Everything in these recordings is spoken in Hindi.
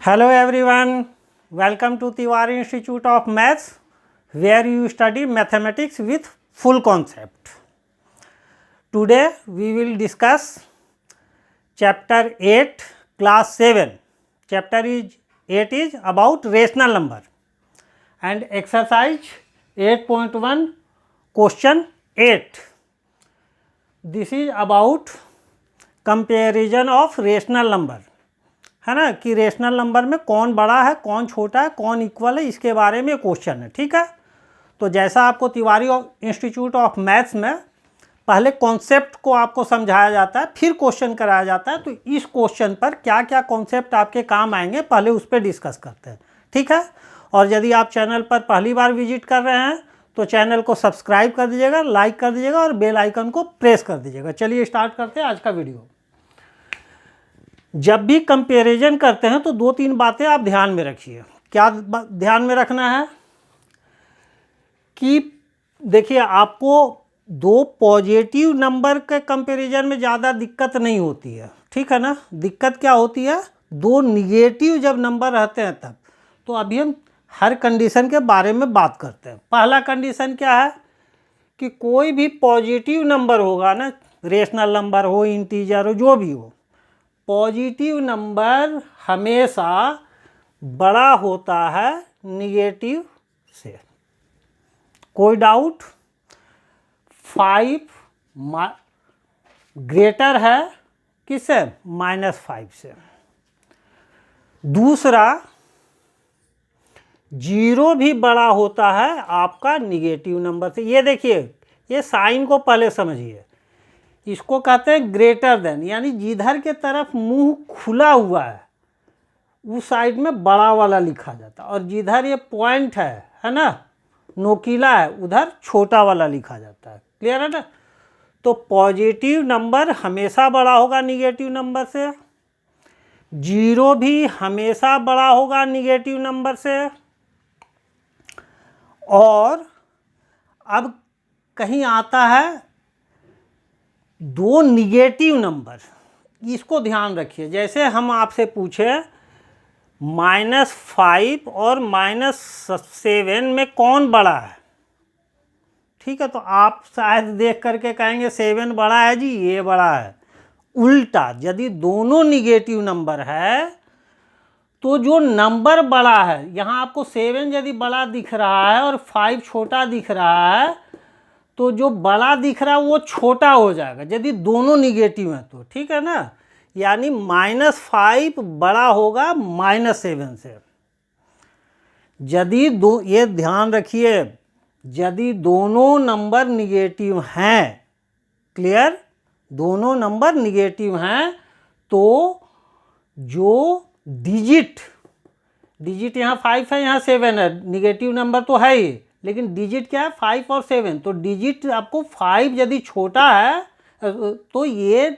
Hello everyone, welcome to Tiwari Institute of Maths where you study mathematics with full concept. Today we will discuss chapter 8 class 7. Chapter 8 is about rational number and exercise 8.1 question 8. This is about comparison of rational number. है ना कि रेशनल नंबर में कौन बड़ा है, कौन छोटा है, कौन इक्वल है, इसके बारे में क्वेश्चन है। ठीक है, तो जैसा आपको तिवारी इंस्टीट्यूट ऑफ मैथ्स में पहले कॉन्सेप्ट को आपको समझाया जाता है, फिर क्वेश्चन कराया जाता है, तो इस क्वेश्चन पर क्या क्या कॉन्सेप्ट आपके काम आएंगे पहले उस पर डिस्कस करते हैं। ठीक है, और यदि आप चैनल पर पहली बार विजिट कर रहे हैं तो चैनल को सब्सक्राइब कर दीजिएगा, लाइक कर दीजिएगा और बेल आइकन को प्रेस कर दीजिएगा। चलिए स्टार्ट करते हैं आज का वीडियो। जब भी कंपैरिजन करते हैं तो दो तीन बातें आप ध्यान में रखिए। क्या ध्यान में रखना है कि देखिए, आपको दो पॉजिटिव नंबर के कंपैरिजन में ज़्यादा दिक्कत नहीं होती है। ठीक है ना, दिक्कत क्या होती है, दो निगेटिव जब नंबर रहते हैं तब। तो अभी हम हर कंडीशन के बारे में बात करते हैं। पहला कंडीशन क्या है कि कोई भी पॉजिटिव नंबर होगा ना, रेशनल नंबर हो, इंटीजर हो, जो भी हो, पॉजिटिव नंबर हमेशा बड़ा होता है निगेटिव से। कोई डाउट? 5 ग्रेटर है किससे? -5 से। दूसरा, 0 भी बड़ा होता है आपका निगेटिव नंबर से। ये देखिए, ये साइन को पहले समझिए। इसको कहते हैं ग्रेटर देन, यानी जिधर के तरफ मुंह खुला हुआ है उस साइड में बड़ा वाला लिखा जाता है, और जिधर ये पॉइंट है ना, नोकीला है, उधर छोटा वाला लिखा जाता है। क्लियर है ना? तो पॉजिटिव नंबर हमेशा बड़ा होगा निगेटिव नंबर से, 0 भी हमेशा बड़ा होगा निगेटिव नंबर से। और अब कहीं आता है दो निगेटिव नंबर, इसको ध्यान रखिए। जैसे हम आपसे पूछे -5 और -7 में कौन बड़ा है, ठीक है, तो आप शायद देख करके कहेंगे 7 बड़ा है जी, ये बड़ा है। उल्टा, यदि दोनों निगेटिव नंबर है तो जो नंबर बड़ा है, यहाँ आपको 7 यदि बड़ा दिख रहा है और 5 छोटा दिख रहा है, तो जो बड़ा दिख रहा है वो छोटा हो जाएगा यदि दोनों निगेटिव हैं तो। ठीक है ना, यानी -5 बड़ा होगा -7 से। यदि ये ध्यान रखिए, यदि दोनों नंबर निगेटिव हैं, क्लियर, दोनों नंबर निगेटिव हैं, तो जो डिजिट यहाँ 5 है, यहाँ 7 है, निगेटिव नंबर तो है ही, लेकिन डिजिट क्या है, 5 और 7। तो डिजिट आपको 5 यदि छोटा है तो ये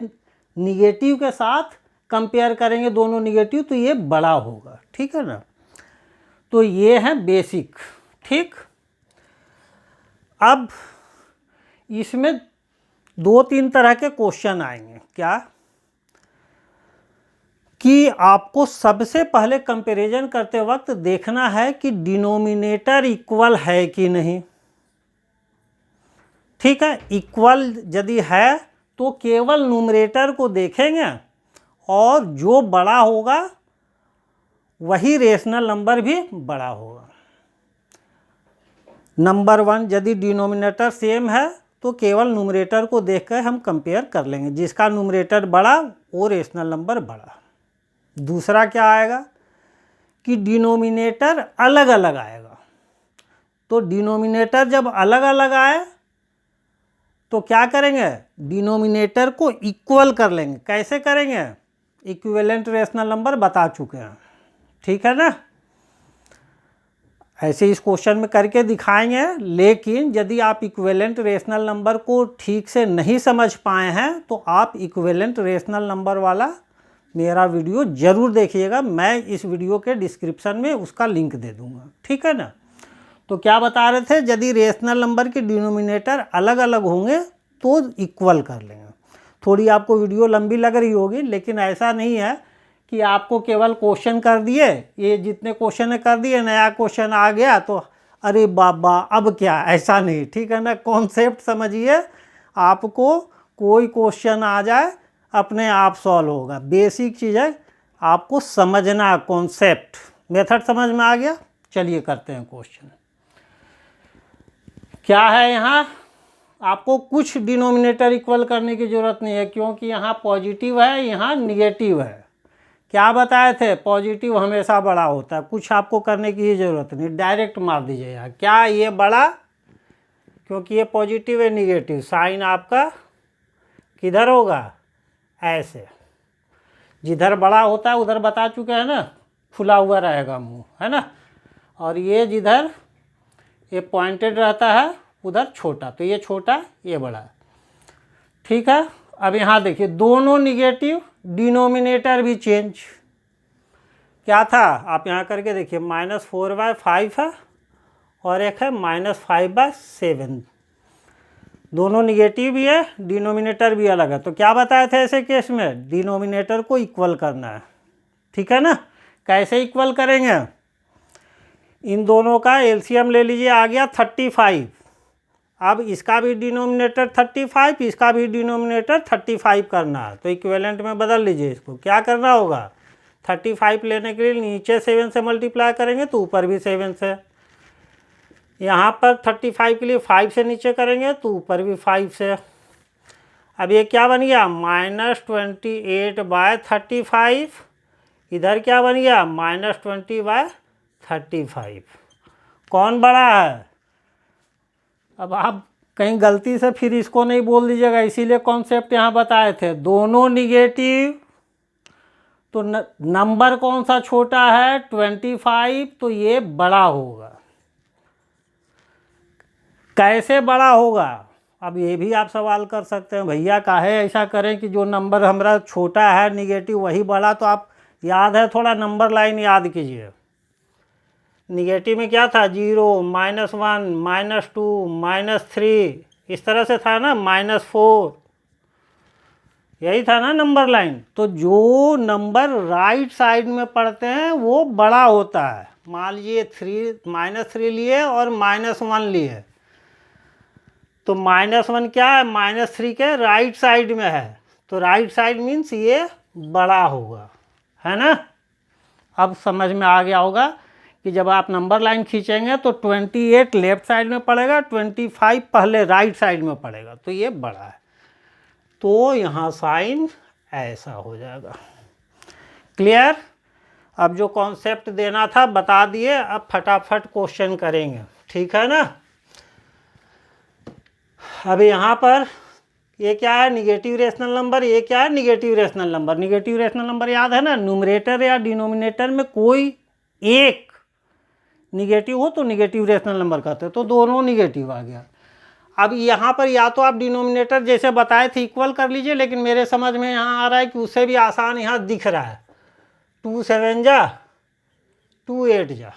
निगेटिव के साथ कंपेयर करेंगे, दोनों निगेटिव, तो ये बड़ा होगा। ठीक है ना, तो ये है बेसिक। ठीक, अब इसमें 2-3 तरह के क्वेश्चन आएंगे। क्या कि आपको सबसे पहले कंपैरिजन करते वक्त देखना है कि डिनोमिनेटर इक्वल है कि नहीं। ठीक है, इक्वल यदि है तो केवल न्यूमरेटर को देखेंगे और जो बड़ा होगा वही रेशनल नंबर भी बड़ा होगा। नंबर 1, यदि डिनोमिनेटर सेम है तो केवल न्यूमरेटर को देखकर हम कंपेयर कर लेंगे, जिसका न्यूमरेटर बड़ा वो रेशनल नंबर बड़ा। दूसरा क्या आएगा कि डिनोमिनेटर अलग अलग आएगा। तो डिनोमिनेटर जब अलग अलग आए तो क्या करेंगे, डिनोमिनेटर को इक्वल कर लेंगे। कैसे करेंगे, इक्विवेलेंट रेशनल नंबर बता चुके हैं। ठीक है ना, ऐसे इस क्वेश्चन में करके दिखाएंगे। लेकिन यदि आप इक्विवेलेंट रेशनल नंबर को ठीक से नहीं समझ पाए हैं तो आप इक्विवेलेंट रेशनल नंबर वाला मेरा वीडियो ज़रूर देखिएगा, मैं इस वीडियो के डिस्क्रिप्शन में उसका लिंक दे दूंगा। ठीक है ना, तो क्या बता रहे थे, यदि रेशनल नंबर के डिनोमिनेटर अलग अलग होंगे तो इक्वल कर लेंगे। थोड़ी आपको वीडियो लंबी लग रही होगी, लेकिन ऐसा नहीं है कि आपको केवल क्वेश्चन कर दिए, ये जितने क्वेश्चन कर दिए, नया क्वेश्चन आ गया तो अरे बाबा अब क्या, ऐसा नहीं, ठीक है ना। कॉन्सेप्ट समझिए, आपको कोई क्वेश्चन आ जाए अपने आप सॉल्व होगा। बेसिक चीज़ है, आपको समझना कॉन्सेप्ट। मेथड समझ में आ गया, चलिए करते हैं क्वेश्चन। क्या है यहाँ, आपको कुछ डिनोमिनेटर इक्वल करने की ज़रूरत नहीं है, क्योंकि यहाँ पॉजिटिव है, यहाँ निगेटिव है। क्या बताए थे, पॉजिटिव हमेशा बड़ा होता है, कुछ आपको करने की ज़रूरत नहीं, डायरेक्ट मार दीजिए यहाँ। क्या ये बड़ा, क्योंकि ये पॉजिटिव है, निगेटिव, साइन आपका किधर होगा, ऐसे। जिधर बड़ा होता है उधर बता चुके हैं ना, फुला हुआ रहेगा मुंह, है ना। और ये जिधर ये पॉइंटेड रहता है उधर छोटा, तो ये छोटा ये बड़ा, ठीक है। अब यहाँ देखिए दोनों निगेटिव, डिनोमिनेटर भी चेंज। क्या था, आप यहाँ करके देखिए, -4/5 है और एक है -5/7, दोनों निगेटिव भी है, डिनोमिनेटर भी अलग है। तो क्या बताए थे ऐसे केस में, डिनोमिनेटर को इक्वल करना है, ठीक है ना। कैसे इक्वल करेंगे, इन दोनों का एलसीएम ले लीजिए, आ गया 35। अब इसका भी डिनोमिनेटर 35, इसका भी डिनोमिनेटर 35 करना है, तो इक्विवेलेंट में बदल लीजिए इसको। क्या करना होगा, 35 लेने के लिए नीचे 7 से मल्टीप्लाई करेंगे तो ऊपर भी 7 से, यहाँ पर 35 के लिए 5 से नीचे करेंगे तो ऊपर भी 5 से। अब ये क्या बन गया, -28/35, इधर क्या बन गया, -20/35। कौन बड़ा है, अब आप कहीं गलती से फिर इसको नहीं बोल दीजिएगा, इसीलिए कॉन्सेप्ट यहाँ बताए थे। दोनों निगेटिव, तो नंबर कौन सा छोटा है, 25, तो ये बड़ा होगा। कैसे बड़ा होगा, अब ये भी आप सवाल कर सकते हैं, भैया काहे ऐसा करें कि जो नंबर हमारा छोटा है निगेटिव वही बड़ा। तो आप याद है, थोड़ा नंबर लाइन याद कीजिए। निगेटिव में क्या था, 0, -1, -2, -3, इस तरह से था ना, -4, यही था ना नंबर लाइन। तो जो नंबर राइट साइड में पढ़ते हैं वो बड़ा होता है। मान लीजिए -3 लिए और -1 लिए, तो -1 क्या है, -3 के राइट साइड में है, तो राइट साइड मीन्स ये बड़ा होगा, है ना। अब समझ में आ गया होगा कि जब आप नंबर लाइन खींचेंगे तो 28 लेफ्ट साइड में पड़ेगा, 25 पहले राइट साइड में पड़ेगा, तो ये बड़ा है। तो यहाँ साइन ऐसा हो जाएगा। क्लियर। अब जो कॉन्सेप्ट देना था बता दिए, अब फटाफट क्वेश्चन करेंगे, ठीक है ना। अब यहाँ पर ये क्या है, निगेटिव रेशनल नंबर, ये क्या है, negative rational number. Negative rational number याद है ना, न्यूमरेटर या डिनोमिनेटर में कोई एक निगेटिव हो तो निगेटिव रेशनल नंबर कहते हैं, तो दोनों निगेटिव आ गया। अब यहाँ पर या तो आप डिनोमिनेटर जैसे बताए थे इक्वल कर लीजिए, लेकिन मेरे समझ में यहाँ आ रहा है कि उससे भी आसान यहाँ दिख रहा है, 2 7 जा 2 8 जा,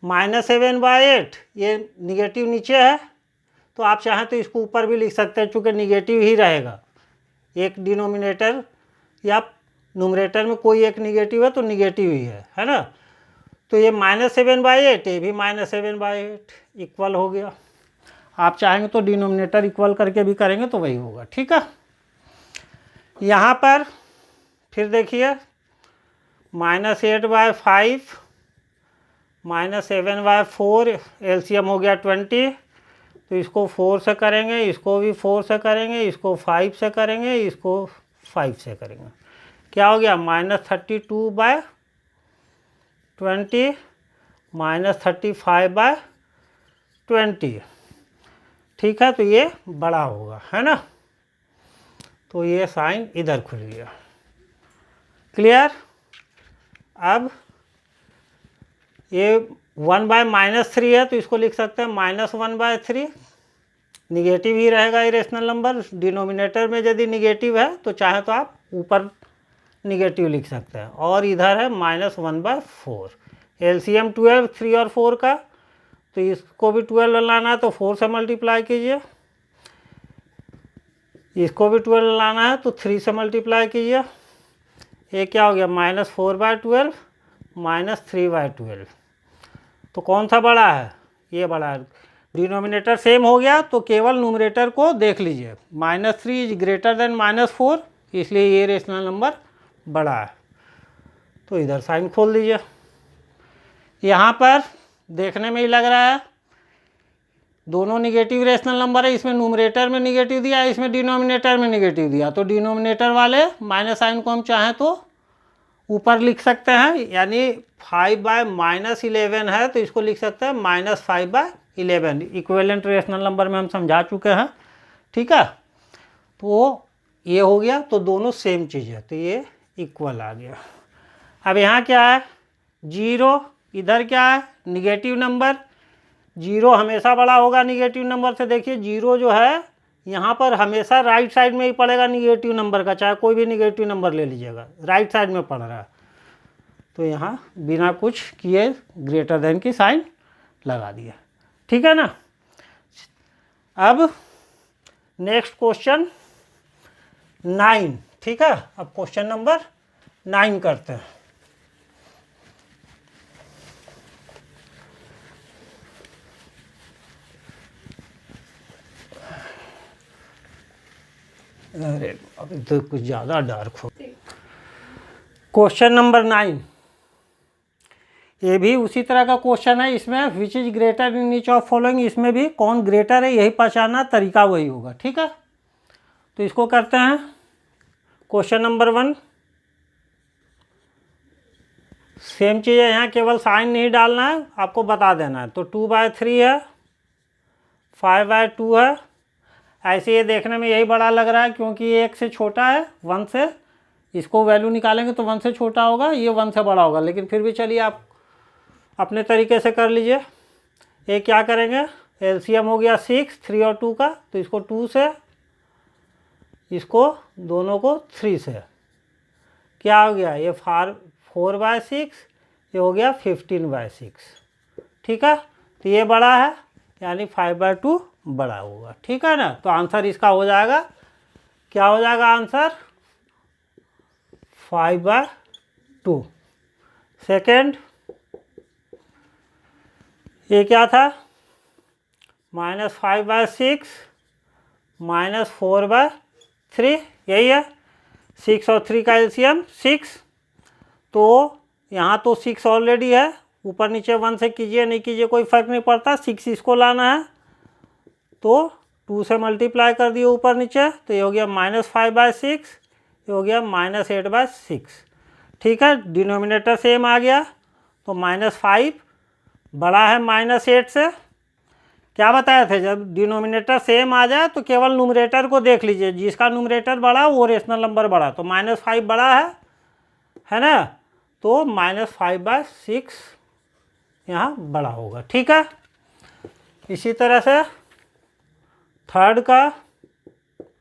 -7/8, ये निगेटिव नीचे है, तो आप चाहें तो इसको ऊपर भी लिख सकते हैं, चूँकि निगेटिव ही रहेगा। एक डिनोमिनेटर या न्यूमरेटर में कोई एक निगेटिव है तो निगेटिव ही है ना। तो ये -7/8, ये भी -7/8 इक्वल हो गया। आप चाहेंगे तो डिनोमिनेटर इक्वल करके भी करेंगे तो वही होगा, ठीक है। यहाँ पर फिर देखिए, -8/5 -7/4, एलसीएम हो गया 20, तो इसको 4 से करेंगे, इसको भी 4 से करेंगे, इसको 5 से करेंगे, इसको 5 से करेंगे। क्या हो गया, -32/20 -35/20, ठीक है। तो ये बड़ा होगा, है ना। तो ये साइन इधर खुल गया। क्लियर। अब ये 1/-3 है तो इसको लिख सकते हैं -1/3, निगेटिव ही रहेगा इरेशनल नंबर। डिनोमिनेटर में यदि निगेटिव है तो चाहे तो आप ऊपर निगेटिव लिख सकते हैं, और इधर है -1/4। एलसीएम 12, 3 और 4 का, तो इसको भी 12 लाना है तो 4 से मल्टीप्लाई कीजिए, इसको भी 12 लाना है तो 3 से मल्टीप्लाई कीजिए। ये क्या हो गया -4/12 -3/12। तो कौन सा बड़ा है, ये बड़ा है। डिनोमिनेटर सेम हो गया तो केवल न्यूमरेटर को देख लीजिए, -3 इज ग्रेटर देन -4, इसलिए ये रेशनल नंबर बड़ा है। तो इधर साइन खोल दीजिए। यहाँ पर देखने में ही लग रहा है दोनों निगेटिव रेशनल नंबर है, इसमें न्यूमरेटर में निगेटिव दिया है, इसमें डिनोमिनेटर में निगेटिव दिया। तो डिनोमिनेटर वाले माइनस साइन को हम चाहें तो ऊपर लिख सकते हैं, यानी 5/-11 है तो इसको लिख सकते हैं -5/11। इक्विवेलेंट रेशनल नंबर में हम समझा चुके हैं, ठीक है। तो ये हो गया, तो दोनों सेम चीज़ है, तो ये इक्वल आ गया। अब यहाँ क्या है 0, इधर क्या है निगेटिव नंबर। 0 हमेशा बड़ा होगा निगेटिव नंबर से। देखिए 0 जो है यहाँ पर हमेशा राइट साइड में ही पड़ेगा निगेटिव नंबर का, चाहे कोई भी निगेटिव नंबर ले लीजिएगा, राइट साइड में पड़ रहा है। तो यहाँ बिना कुछ किए ग्रेटर देन की साइन लगा दिया, ठीक है ना। अब नेक्स्ट क्वेश्चन 9, ठीक है। अब क्वेश्चन नंबर 9 करते हैं। अरे अभी तो कुछ ज़्यादा डार्क हो। क्वेश्चन नंबर 9, ये भी उसी तरह का क्वेश्चन है। इसमें which is greater in each of following, इसमें भी कौन ग्रेटर है यही पहचानना, तरीका वही होगा, ठीक है। तो इसको करते हैं। क्वेश्चन नंबर 1 सेम चीज़ है, यहाँ केवल साइन नहीं डालना है, आपको बता देना है। तो 2/3 है, 5/2 है। ऐसे ये देखने में यही बड़ा लग रहा है क्योंकि ये 1 से छोटा है, 1 से, इसको वैल्यू निकालेंगे तो 1 से छोटा होगा, ये 1 से बड़ा होगा। लेकिन फिर भी चलिए आप अपने तरीके से कर लीजिए। ये क्या करेंगे, एलसीएम हो गया 6, 3 और 2 का, तो इसको 2 से, इसको दोनों को 3 से, क्या हो गया ये 4/6, ये हो गया 15/6, ठीक है। तो ये बड़ा है यानी 5/2 बड़ा होगा, ठीक है ना। तो आंसर इसका हो जाएगा, क्या हो जाएगा आंसर 5/2। सेकेंड, ये क्या था -5/6 -4/3, यही है। 6 और 3 का एलसीएम 6, तो यहाँ तो 6 ऑलरेडी है, ऊपर नीचे 1 से कीजिए नहीं कीजिए कोई फ़र्क नहीं पड़ता। 6 इसको लाना है तो 2 से मल्टीप्लाई कर दिए ऊपर नीचे, तो ये हो गया -5/6, ये हो गया -8/6, ठीक है। डिनोमिनेटर सेम आ गया तो -5 बड़ा है -8 से। क्या बताए थे, जब डिनोमिनेटर सेम आ जाए तो केवल न्यूमरेटर को देख लीजिए, जिसका न्यूमरेटर बड़ा वो रेशनल नंबर बड़ा। तो -5 बड़ा है ना, तो -5/6 यहाँ बड़ा होगा, ठीक है। इसी तरह से थर्ड का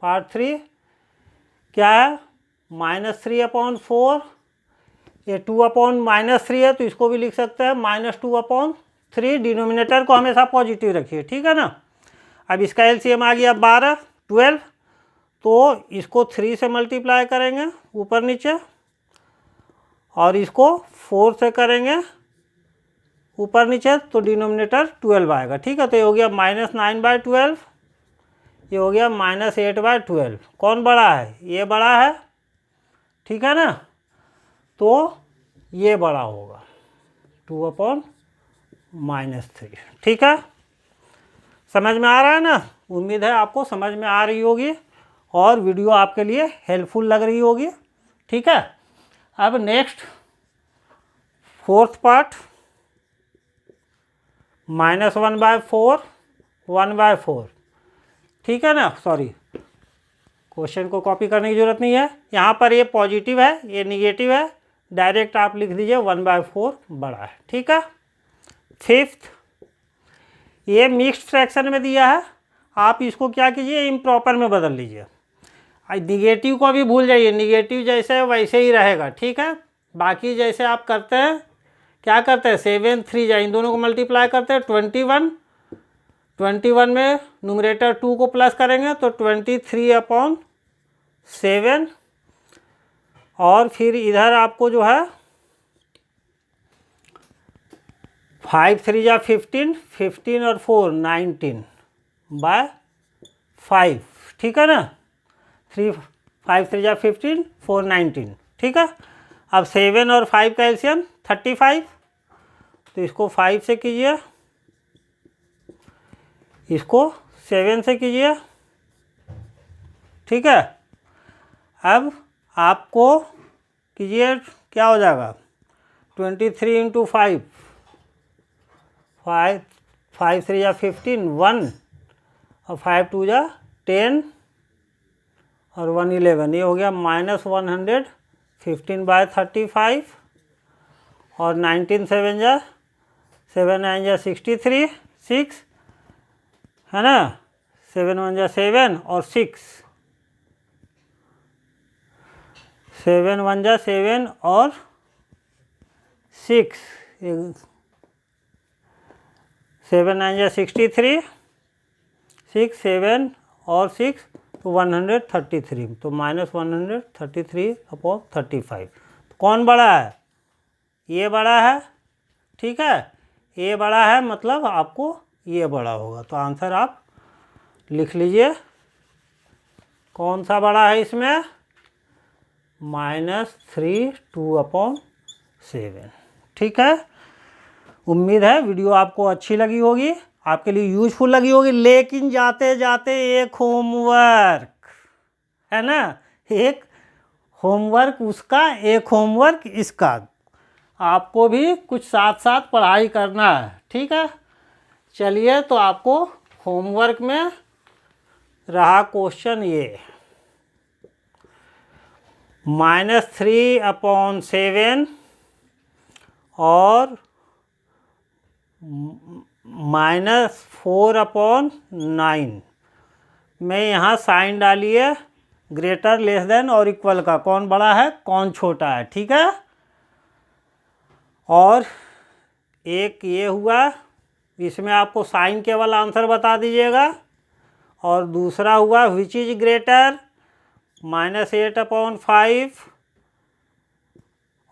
पार्ट 3 क्या है -3/4, ये 2/-3 है तो इसको भी लिख सकते हैं -2/3। डिनोमिनेटर को हमेशा पॉजिटिव रखिए, ठीक है ना। अब इसका एलसीएम आ गया 12, 12, तो इसको 3 से मल्टीप्लाई करेंगे ऊपर नीचे, और इसको 4 से करेंगे ऊपर नीचे, तो डिनोमिनेटर 12 आएगा, ठीक है। तो ये हो गया -9/12, ये हो गया -8/12। कौन बड़ा है, ये बड़ा है, ठीक है ना। तो ये बड़ा होगा 2/-3, ठीक है। समझ में आ रहा है ना, उम्मीद है आपको समझ में आ रही होगी और वीडियो आपके लिए हेल्पफुल लग रही होगी, ठीक है। अब नेक्स्ट फोर्थ पार्ट -1/4, 1/4, ठीक है ना। सॉरी, क्वेश्चन को कॉपी करने की ज़रूरत नहीं है, यहाँ पर ये पॉजिटिव है ये निगेटिव है, डायरेक्ट आप लिख दीजिए 1/4 बड़ा है, ठीक है। फिफ्थ, ये मिक्स्ड फ्रैक्शन में दिया है, आप इसको क्या कीजिए इम्प्रॉपर में बदल लीजिए। निगेटिव को भी भूल जाइए, निगेटिव जैसे है वैसे ही रहेगा, ठीक है। बाकी जैसे आप करते हैं, क्या करते हैं 7, 3 जाए, इन दोनों को मल्टीप्लाई करते हैं 21, 21 में न्यूमरेटर 2 को प्लस करेंगे तो 23/7, और फिर इधर आपको जो है 5 3 जा 15, 15 और 4 19/5, ठीक है ना। 5 3 जा 15, 4 19, ठीक है। अब 7 और 5 का एलसीएम 35, तो इसको 5 से कीजिए, इसको 7 से कीजिए, ठीक है। अब आपको कीजिए, क्या हो जाएगा 23 इंटू 5, 5 3 जा 15, 1 और 5 2 जा 10 और 1 11, ये हो गया -115/35 और 19 7 जा 7 9 जा 63, 6 है ना, 7 1 जा 7 और 6, 7 1 जा 7 और 6, 7 9 जा 63, 6 7 और 6, तो 133, तो -133/35। तो कौन बड़ा है, ये बड़ा है, ठीक है। ये बड़ा है मतलब आपको ये बड़ा होगा, तो आंसर आप लिख लीजिए। कौन सा बड़ा है इसमें, -3 2/7, ठीक है। उम्मीद है वीडियो आपको अच्छी लगी होगी, आपके लिए यूजफुल लगी होगी। लेकिन जाते जाते एक होमवर्क है ना, एक होमवर्क उसका, एक होमवर्क इसका, आपको भी कुछ साथ साथ पढ़ाई करना है, ठीक है। चलिए, तो आपको होमवर्क में रहा क्वेश्चन ये, -3/7 और -4/9 में यहाँ साइन डालिए, ग्रेटर लेस देन और इक्वल का, कौन बड़ा है कौन छोटा है, ठीक है। और एक ये हुआ, इसमें आपको साइन केवल आंसर बता दीजिएगा। और दूसरा हुआ विच इज ग्रेटर, -8/5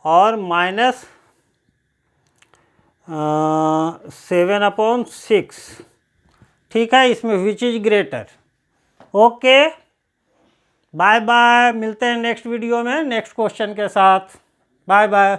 और -7/6, ठीक है। इसमें which is greater. Okay, bye bye, मिलते हैं नेक्स्ट वीडियो में नेक्स्ट क्वेश्चन के साथ। Bye bye.